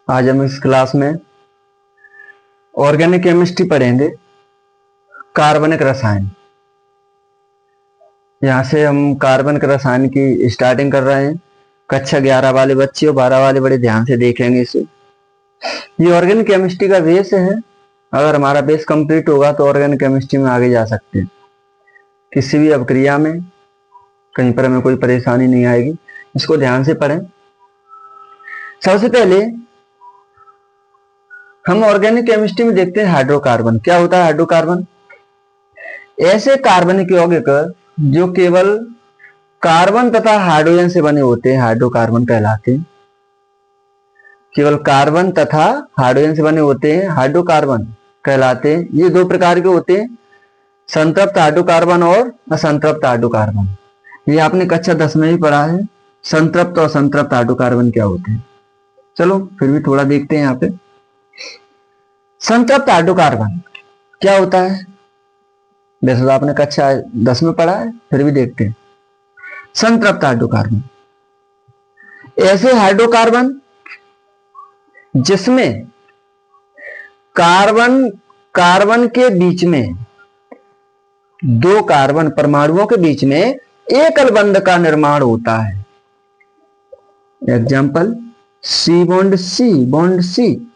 आज हम इस क्लास में ऑर्गेनिक केमिस्ट्री पढ़ेंगे, कार्बनिक रसायन। यहाँ से हम कार्बनिक रसायन की स्टार्टिंग कर रहे हैं। कक्षा 11 वाले बच्चे और 12 वाले बड़े ध्यान से देखेंगे इसे। ये ऑर्गेनिक केमिस्ट्री का बेस है। अगर हमारा बेस कंप्लीट होगा तो ऑर्गेनिक केमिस्ट्री में आगे जा सकते हैं। किसी भी अभिक्रिया में कहीं पर हमें कोई परेशानी नहीं आएगी। इसको ध्यान से पढ़ें। सबसे पहले हम ऑर्गेनिक केमिस्ट्री में देखते हैं हाइड्रोकार्बन। क्या होता है हाइड्रोकार्बन? ऐसे कार्बनिक यौगिक जो केवल कार्बन तथा हाइड्रोजन से बने होते हैं, हाइड्रोकार्बन कहलाते हैं। केवल कार्बन तथा हाइड्रोजन से बने होते हैं, हाइड्रोकार्बन कहलाते हैं। ये दो प्रकार के होते हैं, संतृप्त हाइड्रोकार्बन और असंतृप्त हाइड्रोकार्बन। ये आपने कक्षा 10 में ही पढ़ा है, संतृप्त और संतृप्त हाइड्रोकार्बन क्या होते हैं। चलो फिर भी थोड़ा देखते हैं यहाँ पे। संतृप्त हाइड्रोकार्बन क्या होता है? वैसे तो आपने कक्षा 10 में पढ़ा है, फिर भी देखते हैं। संतृप्त हाइड्रोकार्बन ऐसे हाइड्रोकार्बन जिसमें कार्बन कार्बन के बीच में, दो कार्बन परमाणुओं के बीच में एकल बंध का निर्माण होता है। Example, C bond C bond C.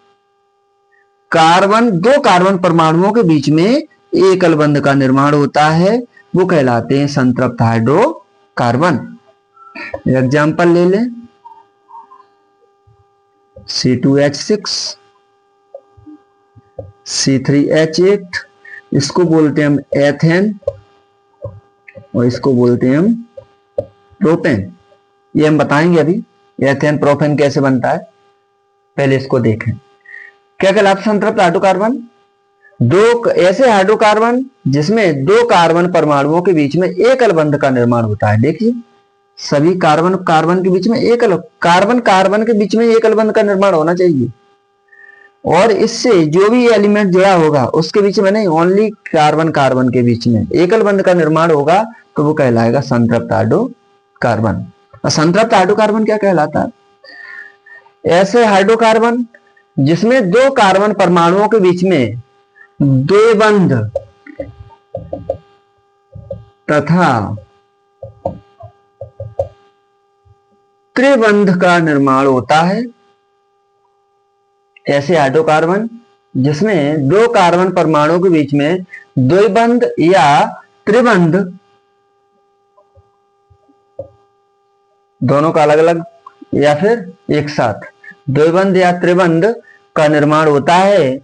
Carbon, दो कार्बन परमाणुओं के बीच में एकल बंध का निर्माण होता है, वो कहलाते हैं संतृप्त हाइड्रोकार्बन। एग्जाम्पल ले लें, C2H6, C3H8, इसको बोलते हैं हम एथेन और इसको बोलते हैं हम प्रोपेन। ये हम बताएंगे अभी एथेन प्रोपेन कैसे बनता है। पहले इसको देखें। क्या कहलाता है संतृप्त हाइड्रोकार्बन? दो ऐसे हाइड्रोकार्बन जिसमें दो कार्बन परमाणुओं के बीच में एकल बंध का निर्माण होता है। देखिए, सभी कार्बन कार्बन के बीच में एकल, कार्बन कार्बन के बीच में एकल बंध का निर्माण होना चाहिए, और इससे जो भी एलिमेंट जुड़ा होगा उसके बीच में नहीं, ओनली कार्बन कार्बन के बीच में एकल बंध का निर्माण होगा तो वो कहलाएगा संतृप्त हाइड्रोकार्बन। असंतृप्त हाइड्रोकार्बन क्या कहलाता है? ऐसे हाइड्रोकार्बन जिसमें दो कार्बन परमाणुओं के बीच में द्विबंध तथा त्रिबंध का निर्माण होता है। ऐसे हाइड्रोकार्बन जिसमें दो कार्बन परमाणुओं के बीच में द्विबंध या त्रिबंध, दोनों का अलग अलग या फिर एक साथ, द्विबंध या त्रिबंध का निर्माण होता है,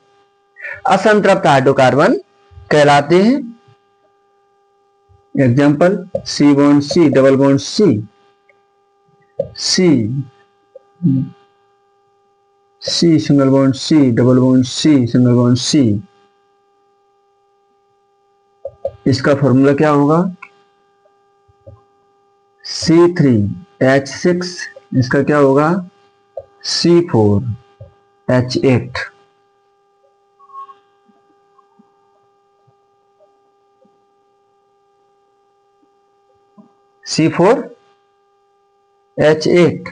असंतृप्त हाइड्रोकार्बन कहलाते हैं। Example, C bond C double bond C, C C single bond C double bond C single bond C. इसका फॉर्मूला क्या होगा? C3H6, इसका क्या होगा? C4H8। C4H8।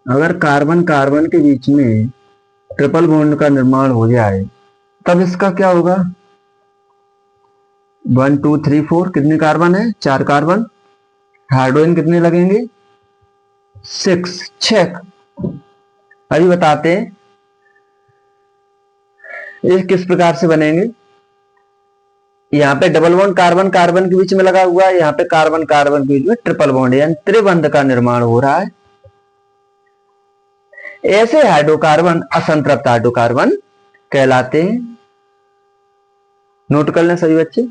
अगर कार्बन कार्बन के बीच में ट्रिपल बॉन्ड का निर्माण हो जाए तब इसका क्या होगा? 1 2 3 4, कितने कार्बन है? 4 कार्बन। हाइड्रोजन कितने लगेंगे? 6। अभी बताते हैं ये किस प्रकार से बनेंगे। यहाँ पे डबल बॉन्ड कार्बन कार्बन के बीच में लगा हुआ है, यहाँ पे कार्बन कार्बन के बीच में ट्रिपल बॉन्ड यानी त्रिबंध का निर्माण हो रहा है। ऐसे हाइड्रोकार्बन असंतृप्त हाइड्रोकार्बन कहलाते हैं। नोट कर लें सभी बच्चे।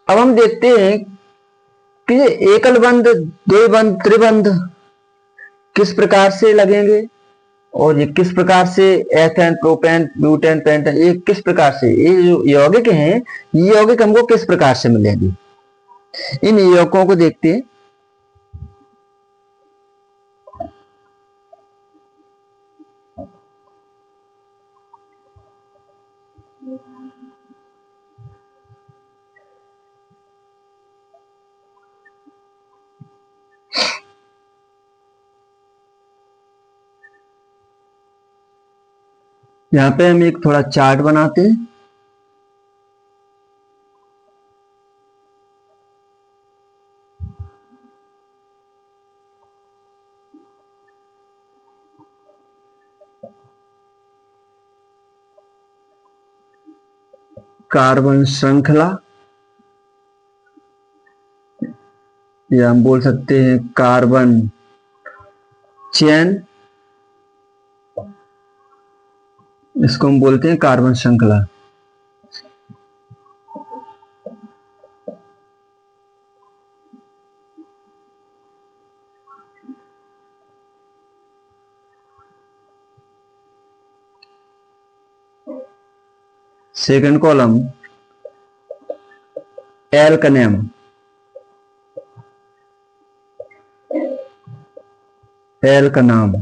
अब हम देखते हैं कि ये एकल बंध, द्विबंध, त्रिबंध किस प्रकार से लगेंगे और ये किस प्रकार से एथेन प्रोपेन ब्यूटेन पेंटेन, ये किस प्रकार से, ये जो यौगिक हैं ये यौगिक हमको किस प्रकार से मिलेंगे, इन यौगिकों को देखते हैं। यहाँ पे हम एक थोड़ा चार्ट बनाते हैं। कार्बन श्रृंखला, या हम बोल सकते हैं कार्बन चेन, इसको हम बोलते हैं कार्बन श्रृंखला। सेकंड कॉलम एल्कनेम, एल्कनाम,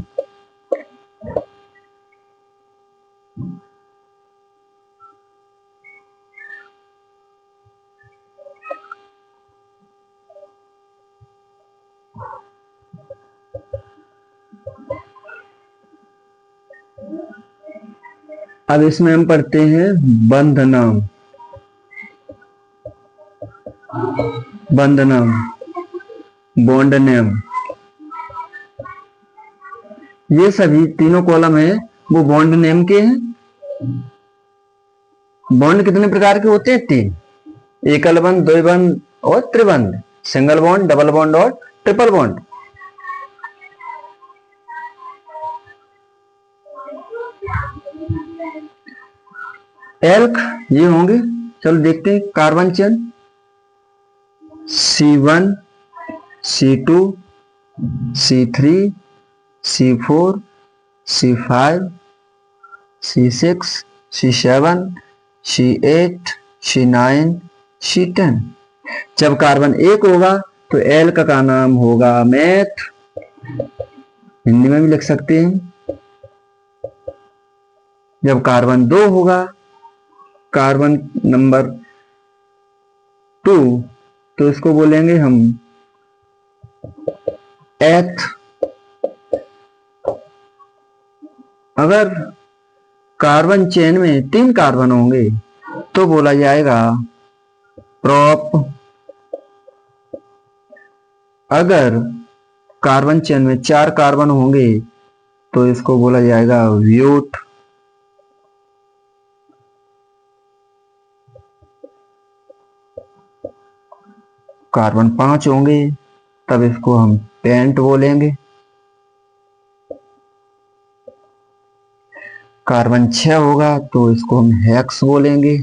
अब इसमें हम पढ़ते हैं बंध नाम, बंध नाम, बॉन्ड नेम। ये सभी तीनों कॉलम है वो बॉन्ड नेम के हैं। बॉन्ड कितने प्रकार के होते हैं? तीन, एकल बंध, द्विबंध और त्रिबंध, सिंगल बॉन्ड, डबल बॉन्ड और ट्रिपल बॉन्ड। एल्क ये होंगे, चलो देखते हैं। Carbon chain C1, C2, C3, C4, C5, C6, C7, C8, C9, C10। जब कार्बन एक होगा तो एल्क का नाम होगा मेथ, हिंदी में भी लिख सकते हैं। जब कार्बन दो होगा, कार्बन नंबर 2, तो इसको बोलेंगे हम एथ। अगर कार्बन चेन में 3 कार्बन होंगे तो बोला जाएगा प्रोप। अगर कार्बन चेन में 4 कार्बन होंगे तो इसको बोला जाएगा ब्यूट। कार्बन 5 होंगे तब इसको हम पेंट बोलेंगे। कार्बन 6 होगा तो इसको हम हेक्स बोलेंगे।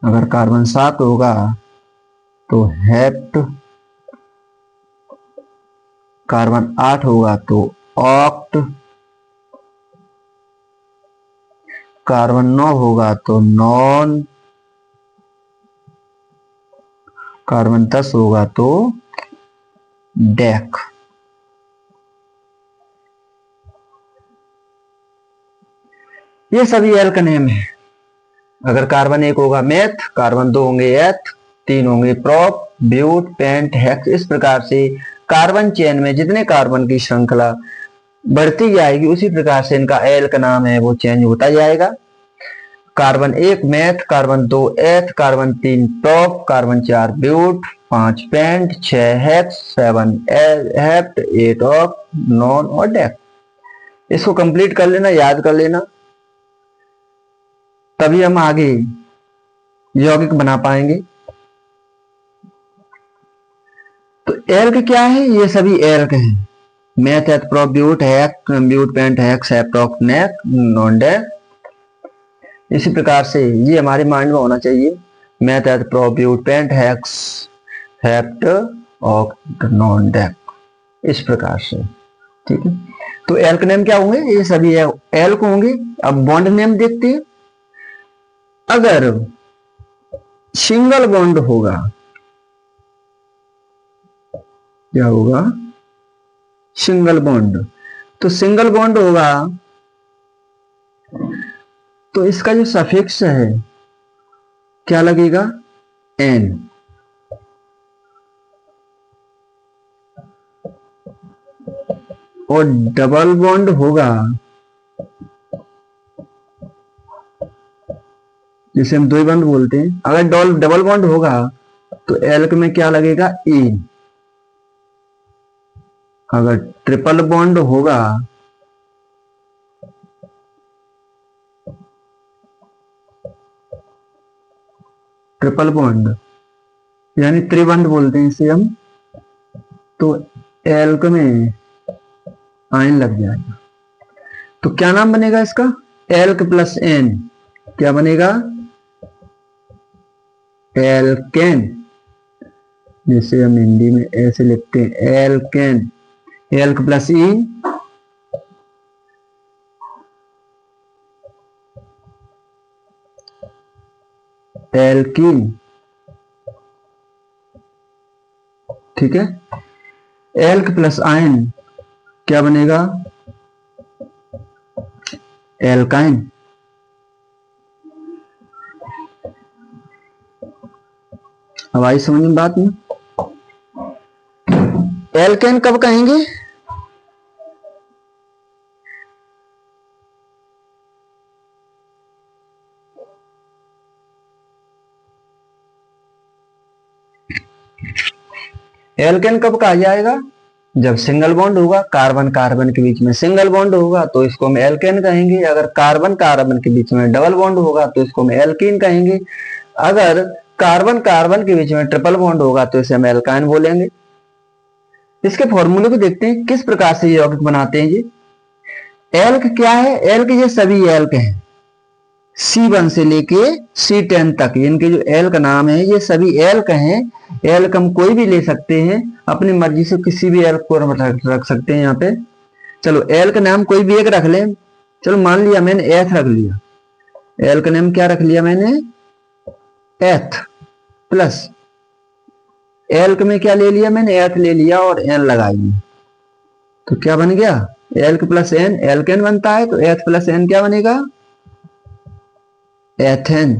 अगर कार्बन 7 होगा तो हेप्ट। कार्बन 8 होगा तो ऑक्ट। कार्बन 9 होगा तो नॉन। कार्बन 10 होगा तो डेक। ये सभी एल्कनेम है। अगर कार्बन एक होगा मेथ, कार्बन 2 होंगे एथ, 3 होंगे प्रोप, ब्यूट, पेंट, हेक्स। इस प्रकार से कार्बन चेन में जितने कार्बन की श्रृंखला बढ़ती जाएगी उसी प्रकार से इनका एल्क नाम है वो चेंज होता जाएगा। Carbon 1 meth, carbon 2 eth, carbon 3 prop, carbon 4 but, 5 pent, 6 hex, 7 hept, 8 oct, non और डेक। इसको कंप्लीट कर लेना, याद कर लेना, तभी हम आगे यौगिक बना पाएंगे। तो एल्क क्या है? ये सभी एल्क हैं। Meth, eth, prop, but, hex, but, pent, hex, hept, oct, नेक, नॉन, डेक। इसी प्रकार से ये हमारे माइंड में होना चाहिए। Meth, eth, prop, but, pent, hex, hept, oct, non, dec. इस प्रकार से, ठीक है। तो एल्क नेम क्या होंगे? ये सभी एल्क होंगे। अब बॉन्ड नेम देखते हैं। अगर सिंगल बॉन्ड होगा, क्या होगा? Single bond. तो सिंगल बॉन्ड होगा तो इसका जो सफिक्स है क्या लगेगा? एन। और डबल बॉन्ड होगा जिसे हम द्वि बंध बोलते हैं। अगर डबल बॉन्ड होगा तो एल्क में क्या लगेगा, इन। अगर ट्रिपल बॉन्ड होगा ट्रिपल बॉन्ड यानी त्रिबंध बोलते हैं इसे हम, तो एल्क में आयन लग जाएगा। तो क्या नाम बनेगा इसका, एल्क प्लस एन। क्या बनेगा, एल्केन। जिसे हम हिंदी में ऐसे लिखते हैं, एल्केन। एल्क प्लस इन, एल्कीन। ठीक है। एल्क प्लस आयन क्या बनेगा, एल्काइन। अब आई समझ में बात में। एल्केन कब कहेंगे, एल्केन कब कहा जाएगा, जब सिंगल बॉन्ड होगा, कार्बन कार्बन के बीच में सिंगल बॉन्ड होगा तो इसको हम एल्केन कहेंगे। अगर कार्बन कार्बन के बीच में डबल बॉन्ड होगा तो इसको हम एल्कीन कहेंगे। अगर कार्बन कार्बन के बीच में ट्रिपल बॉन्ड होगा तो इसे हम एल्काइन बोलेंगे। इसके फॉर्मूले को देखते हैं किस प्रकार से ये यौगिक बनाते हैं। ये एल्क क्या है, एल्क ये सभी एल्क हैं, C1 से लेके C10 तक इनके जो एल्क नाम है ये सभी एल्क हैं। एल्क हम कोई भी ले सकते हैं, अपनी मर्जी से किसी भी एल्क को रख सकते हैं यहाँ पे। चलो एल्क नाम कोई भी एक रख लें। चलो मान लिया मैंने एथ रख लिया, एल्क नाम क्या रख लिया मैंने, एथ। प्लस एल्क में क्या ले लिया मैंने, एथ ले लिया और एन लगाई। तो क्या बन गया, एल्क प्लस एन एल्केन बनता है। तो एथ प्लस एन क्या बनेगा, एथेन।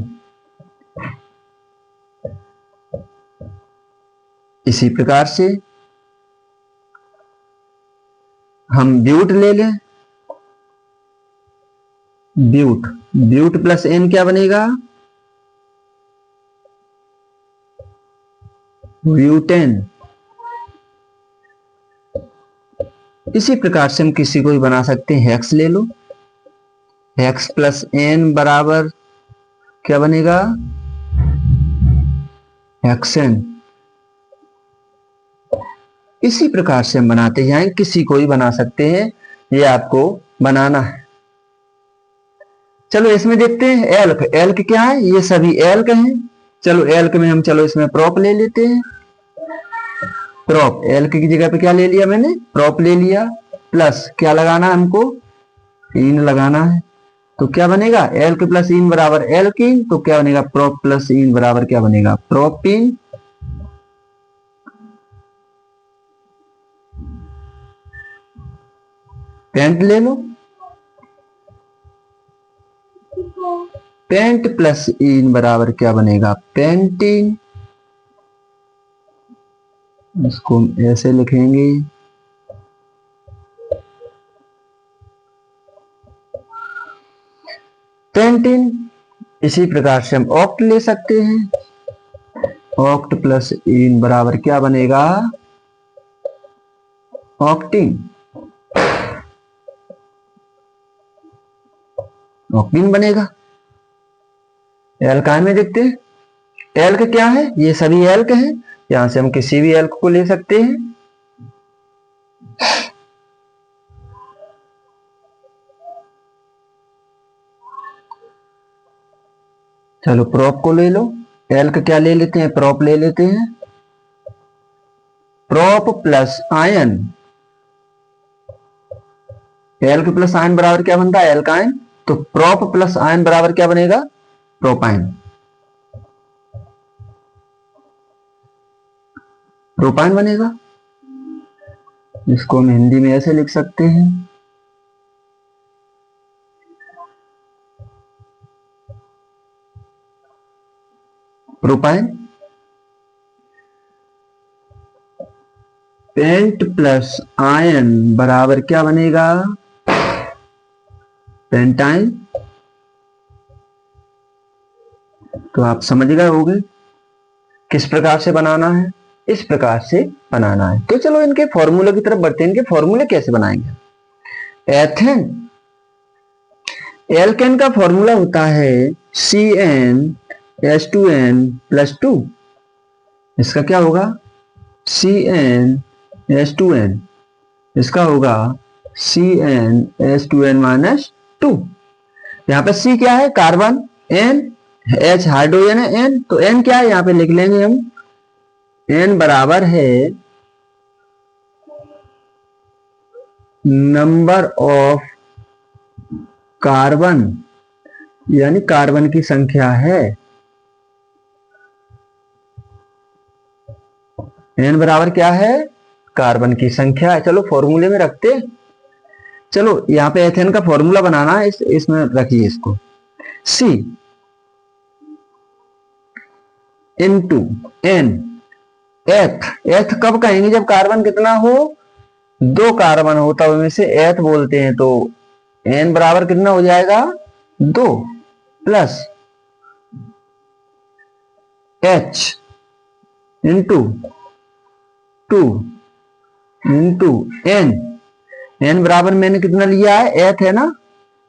इसी प्रकार से हम ब्यूट ले लें, ब्यूट, ब्यूट प्लस एन क्या बनेगा, ब्यूटेन। इसी प्रकार से हम किसी को भी बना सकते हैं, हेक्स ले लो, हेक्स प्लस एन बराबर क्या बनेगा, हेक्सेन। इसी प्रकार से हम बनाते जाएं, किसी को भी बना सकते हैं, ये आपको बनाना है। चलो इसमें देखते हैं एल्क, एल्क क्या है, ये सभी एल्क हैं। चलो एल्क में हम चलो इसमें प्रोप ले लेते हैं। प्रोप एल्क की जगह पे क्या ले लिया मैंने, प्रोप ले लिया। प्लस क्या लगाना है हमको, इन लगाना है। तो क्या बनेगा, एल्क प्लस इन बराबर एल्कीन। तो क्या बनेगा, प्रोप प्लस इन बराबर क्या बनेगा, प्रोपीन। पेंट ले लो, पेंट प्लस इन बराबर क्या बनेगा, पेंटीन। इसको हम ऐसे लिखेंगे, पेंटीन। इसी प्रकार से हम ऑक्ट ले सकते हैं, ऑक्ट प्लस इन बराबर क्या बनेगा, ऑक्टीन। ऑक्टीन बनेगा। एल्काइन में देखते हैं, एल्क क्या है, ये सभी एल्क हैं, यहां से हम किसी भी एल्क को ले सकते हैं। चलो प्रोप को ले लो, एल्क क्या ले लेते हैं, प्रोप ले लेते हैं। Prop plus ion, elk plus ion बराबर क्या बनता है, एल्काइन। तो प्रोप प्लस आयन बराबर क्या बनेगा, प्रोपाइन। प्रोपाइन बनेगा। इसको हम हिंदी में ऐसे लिख सकते हैं, प्रोपाइन। पेंट प्लस आयन बराबर क्या बनेगा, पेंटाइन। तो आप समझ गए होंगे किस प्रकार से बनाना है, इस प्रकार से बनाना है। तो चलो इनके फॉर्मूले की तरफ बढ़ते हैं। इनके फॉर्मूले कैसे बनाएंगे। एथेन एल्केन का फॉर्मूला होता है CnH2n+2। इसका क्या होगा, CnH2n, इसका होगा CnH2n-2। यहाँ पे C क्या है, कार्बन, N H हाइड्रोजन है, N तो N क्या है यहाँ पे लिख लेंगे हम, N बराबर है नंबर ऑफ कार्बन, यानी कार्बन की संख्या है। N बराबर क्या है, कार्बन की संख्या है। चलो फॉर्मूले में रखते, चलो यहाँ पे एथेन का फॉर्मूला बनाना है, इसमें रखिए इसको, C इंटू N, एथ कब कहेंगे, जब कार्बन कितना हो, 2 कार्बन हो तब में से एथ बोलते हैं। तो N बराबर कितना हो जाएगा, 2 plus H into 2 into N। N बराबर मैंने कितना लिया है, एथ है ना,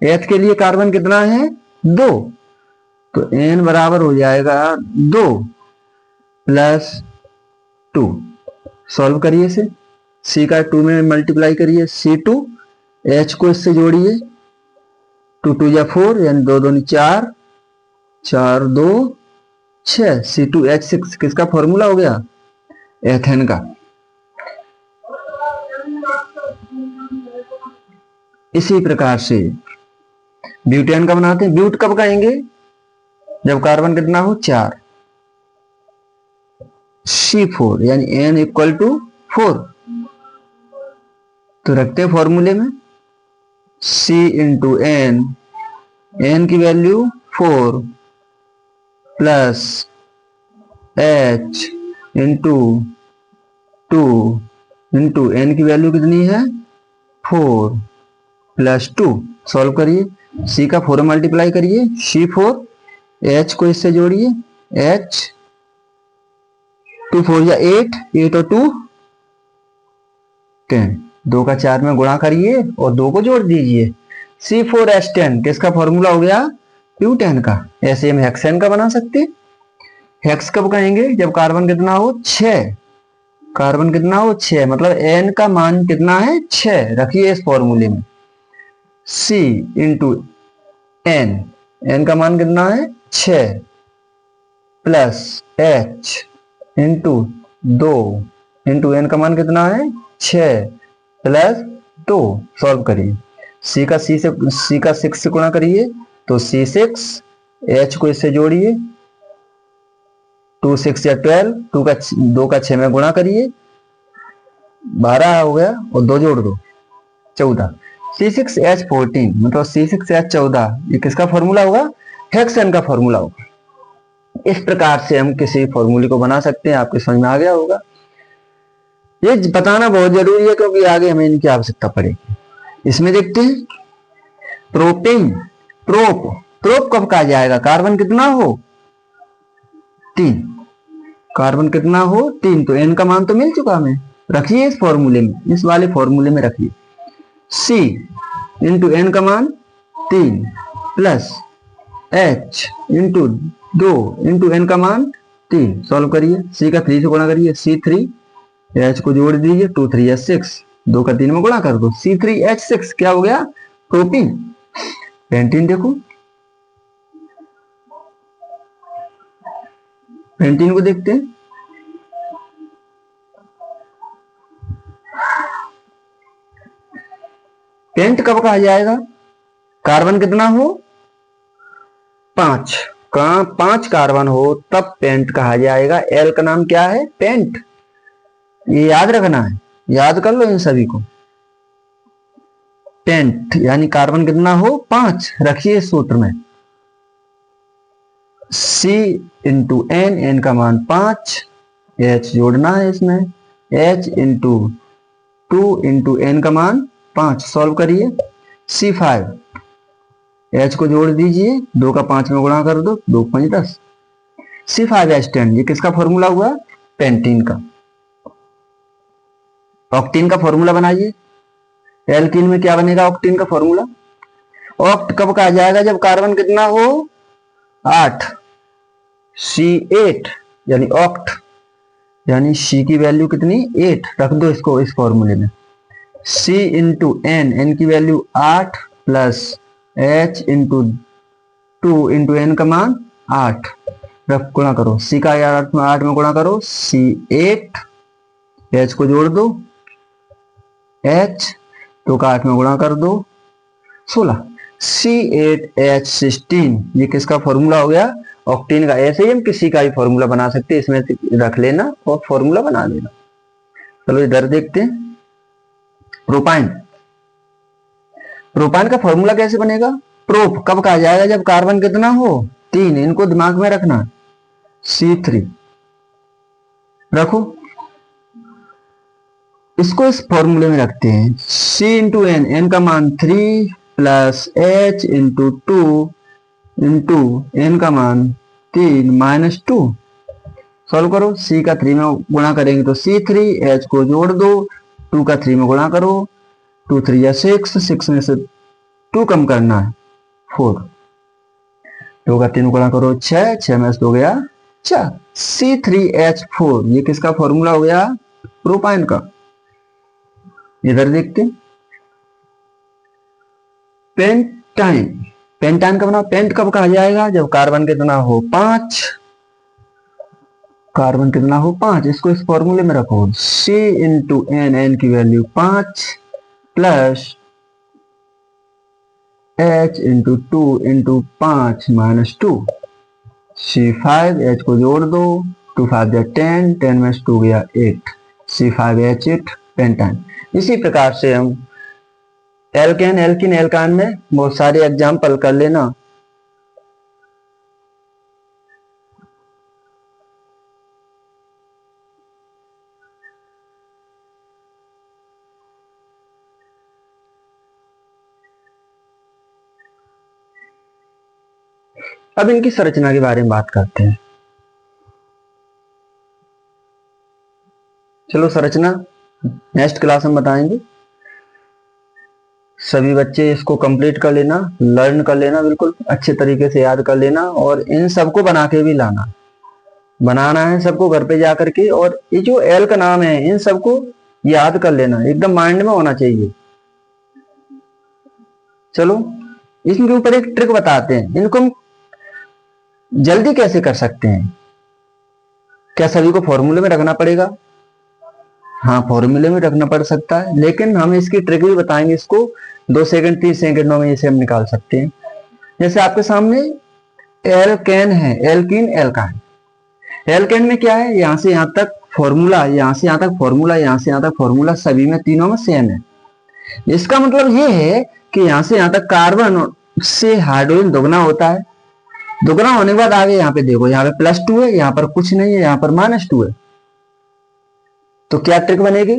एथ के लिए कार्बन कितना है, 2, तो N बराबर हो जाएगा 2 प्लस 2। सॉल्व करिए इसे, C का 2 में मल्टीप्लाई करिए, C2, H को इससे जोड़िए, 2 2 या 4 यानी 2 2 4, 4 2 6, C2H6 किसका फॉर्मूला हो गया, एथेन का। इसी प्रकार से ब्यूटेन का बनाते हैं। ब्यूट कब कहेंगे, जब कार्बन कितना हो, 4, C4 यानी N इक्वल टू 4। तो रखते हैं फॉर्मूले में, C इंटू N, N की value 4 plus H into 2 into N की वैल्यू कितनी है, 4 प्लस 2। सॉल्व करिए, C का 4 मल्टीप्लाई करिए, C4, H को इससे जोड़िए, H 2 4 या 8, 8 और 2 10, 2 का 4 में गुणा करिए और 2 को जोड़ दीजिए। C4H10 किसका फॉर्मूला हो गया, ब्यूटेन का। ऐसे हम हेक्सेन का बना सकते। हेक्स कब कहेंगे, जब कार्बन कितना हो, 6, कार्बन कितना हो 6, मतलब N का मान कितना है, 6। रखिए इस फॉर्मूले में, C इंटू N, N का मान कितना है, 6 plus H into 2 into N का मान कितना है, 6 प्लस 2। सॉल्व करिए, C का 6 से गुणा करिए तो C6, H को इससे जोड़िए, 2 6 या 12, 2 का 6 में गुणा करिए, 12 हो गया और 2 जोड़ दो 14, C6H14 मतलब C6H14, ये किसका फॉर्मूला होगा, हेक्सेन का फॉर्मूला होगा। इस प्रकार से हम किसी फॉर्मूले को बना सकते हैं। आपके समझ में आ गया होगा। ये बताना बहुत जरूरी है क्योंकि आगे हमें इनकी आवश्यकता पड़ेगी। इसमें देखते हैं प्रोपेन, प्रोप कब कहा जाएगा, कार्बन कितना हो, 3, कार्बन कितना हो 3, तो N का मान तो मिल चुका हमें। रखिए इस फॉर्मूले में, इस वाले फॉर्मूले में रखिए, C इंटू N का मान 3 plus H into 2 into N का मान 3। सॉल्व करिए, C का 3 से गुणा करिए, C3, H को जोड़ दीजिए, 2 3 या 6, 2 का 3 में गुणा कर दो, C3H6 क्या हो गया, प्रोपीन। पेंटीन देखो, पेंटीन को देखते हैं, पेंट कब कहा जाएगा, कार्बन कितना हो, 5, 5 कार्बन हो तब पेंट कहा जाएगा। एल का नाम क्या है, पेंट, ये याद रखना है, याद कर लो इन सभी को। पेंट यानी कार्बन कितना हो, 5। रखिए इस सूत्र में, C इंटू N, N का मान 5, H जोड़ना है इसमें, H इंटू 2 इंटू N का मान 5। सॉल्व करिए, C5, H को जोड़ दीजिए, 2 का 5 में गुणा कर दो, 2 5 10, C5H10, ये किसका फॉर्मूला हुआ? पेंटीन का। ऑक्टीन का फॉर्मूला बनाइए। एल्कीन में क्या बनेगा? ऑक्टीन का फॉर्मूला। ऑक्ट कब कहा जाएगा? जब कार्बन कितना हो? 8, C8 यानी ऑक्ट, यानी C की वैल्यू कितनी? 8 रख दो इसको इस फॉर्मूले में। C इंटू एन, एन की value 8 plus H into 2 into n का मान 8, रख गुणा करो। C का 8 में गुणा करो, C8, H को जोड़ दो, H 2 का 8 में गुणा कर दो, 16, C8H16, ये किसका फॉर्मूला हो गया? ऑक्टीन का। ऐसे ही हम किसी का भी फॉर्मूला बना सकते हैं, इसमें रख लेना और फॉर्मूला बना लेना। चलो इधर देखते हैं। प्रोपाइन, प्रोपाइन का फॉर्मूला कैसे बनेगा? प्रोप कब कहा जाएगा? जब कार्बन कितना हो? 3, इनको दिमाग में रखना। C3 रखो, इसको इस फॉर्मूले में रखते हैं। C इंटू एन, एन का मान 3 plus H into 2 into n का मान 3 माइनस 2। सॉल्व करो। C का 3 में गुणा करेंगे तो C3, H को जोड़ दो, 2 का 3 में गुणा करो, 2 3 या 6, 6 में से 2 कम करना है 4, 2 का 3 गुणा करो 6, 6 में से 2 गया 4, C3H4, ये किसका फॉर्मूला हो गया? प्रोपाइन का। इधर देखते हैं। पेंटाइन, पेंटाइन का बनाओ। पेंट कब कहा जाएगा? जब कार्बन कितना हो? 5, कार्बन कितना हो? 5, इसको इस फॉर्मूले में रखो। C इंटू एन, एन की value 5 plus H into 2 into 5 minus 2, C5, H को जोड़ दो, 2 5 या 10, 10 में से 2 गया 8, C5H8 पेंटाइन। इसी प्रकार से हम एल्केन, एल्किन, एल्कान में बहुत सारे एग्जाम्पल कर लेना। अब इनकी संरचना के बारे में बात करते हैं। चलो संरचना नेक्स्ट क्लास में बताएंगे। सभी बच्चे इसको कंप्लीट कर लेना, लर्न कर लेना, बिल्कुल अच्छे तरीके से याद कर लेना और इन सबको बना के भी लाना। बनाना है सबको घर पे जा करके, और ये जो एल का नाम है इन सबको याद कर लेना, एकदम माइंड में होना चाहिए। चलो इसके ऊपर एक ट्रिक बताते हैं, इनको हम जल्दी कैसे कर सकते हैं। क्या सभी को फॉर्मूले में रखना पड़ेगा? हाँ, फॉर्मूले में रखना पड़ सकता है, लेकिन हम इसकी ट्रिक भी बताएंगे। इसको 2 सेकंड 3 सेकंडों में इसे हम निकाल सकते हैं। जैसे आपके सामने एल्केन है, एल्कीन, एल्काइन। एल्केन में क्या है? यहां से यहां तक फॉर्मूला, यहां से यहां तक फॉर्मूला, यहां से यहां तक फॉर्मूला, सभी में तीनों में सेम है। इसका मतलब ये है कि यहां से यहां तक कार्बन से हाइड्रोजन दोगुना होता है। दोगुना होने के बाद आगे यहाँ पे देखो, यहाँ पे +2 है, यहाँ पर कुछ नहीं है, यहाँ पर -2 है। तो क्या ट्रिक बनेगी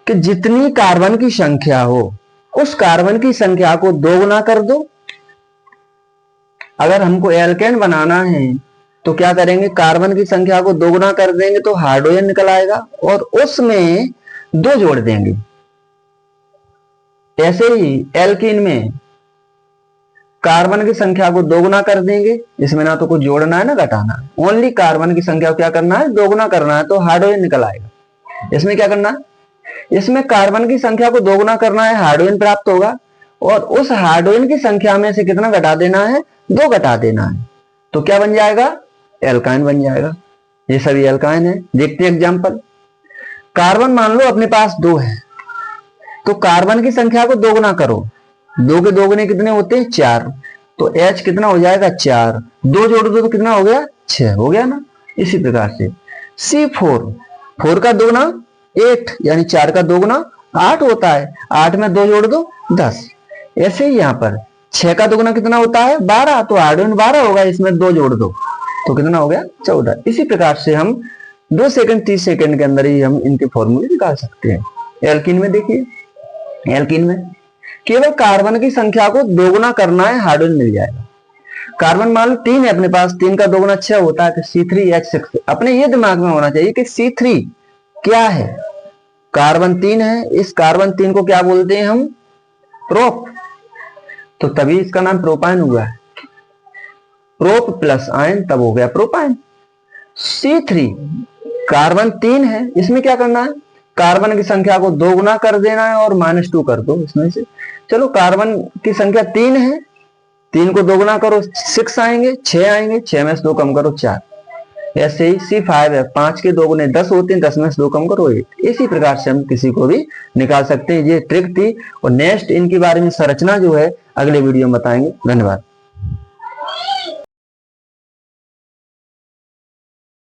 कि जितनी कार्बन की संख्या हो उस कार्बन की संख्या को 2 गुना कर दो। अगर हमको एल्केन बनाना है तो क्या करेंगे? कार्बन की संख्या को 2 गुना कर देंगे तो हाइड्रोजन निकल आएगा और उसमें 2 जोड़ देंगे। ऐसे ही एल्कीन में कार्बन की संख्या को 2 गुना कर देंगे, इसमें ना तो कुछ जोड़ना है ना घटाना है, ओनली कार्बन की संख्या को क्या करना है? 2 गुना करना है तो हाइड्रोजन निकल आएगा। इसमें क्या करना है? इसमें कार्बन की संख्या को 2 गुना करना है, हाइड्रोजन प्राप्त होगा और उस हाइड्रोजन की संख्या में से कितना घटा देना है? 2 घटा देना है। तो क्या बन जाएगा? एल्काइन बन जाएगा। ये सभी एल्काइन है। देखते हैं एग्जाम्पल। कार्बन मान लो अपने पास 2 है, तो कार्बन की संख्या को 2 गुना करो। 2 के 2 गुने कितने होते हैं? 4। तो H कितना हो जाएगा? 4, 2 जोड़ दो तो कितना हो गया? 6 हो गया ना। इसी प्रकार से C4, 4 का 2 गुना 8, यानी 4 का 2 गुना 8 होता है। 8 में 2 जोड़ दो 10। ऐसे ही यहाँ पर 6 का 2 गुना कितना होता है? 12, तो हाइड्रोजन 12 होगा, इसमें 2 जोड़ दो तो कितना हो गया? 14। इसी प्रकार से हम 2 सेकंड 30 सेकंड के अंदर ही हम इनके फॉर्मूले निकाल सकते हैं। एल्कीन में देखिए, एल्कीन में केवल कार्बन की संख्या को 2 गुना करना है, हाइड्रोजन मिल जाएगा। कार्बन मान लो 3 है अपने पास, 3 का दोगुना 6 होता है, तो C3H6। अपने ये दिमाग में होना चाहिए कि C3 क्या है, कार्बन 3 है, इस कार्बन 3 को क्या बोलते हैं हम, प्रोप, तो तभी इसका नाम प्रोपाइन हुआ है। प्रोप प्लस आयन तब हो गया प्रोपाइन। C3 कार्बन 3 है, इसमें क्या करना है, कार्बन की संख्या को दोगुना कर देना है और -2 कर दो इसमें से। चलो कार्बन की संख्या 3 है, 3 को दोगुना करो 6 आएंगे, 6 आएंगे, 6 में से 2 कम करो 4। ऐसे ही C5 है, 5 के दोगुने 10 होते हैं, 10 में से 2 कम करो 8। इसी प्रकार से हम किसी को भी निकाल सकते हैं। ये ट्रिक थी, और नेक्स्ट इनके बारे में संरचना जो है अगले वीडियो में बताएंगे। धन्यवाद।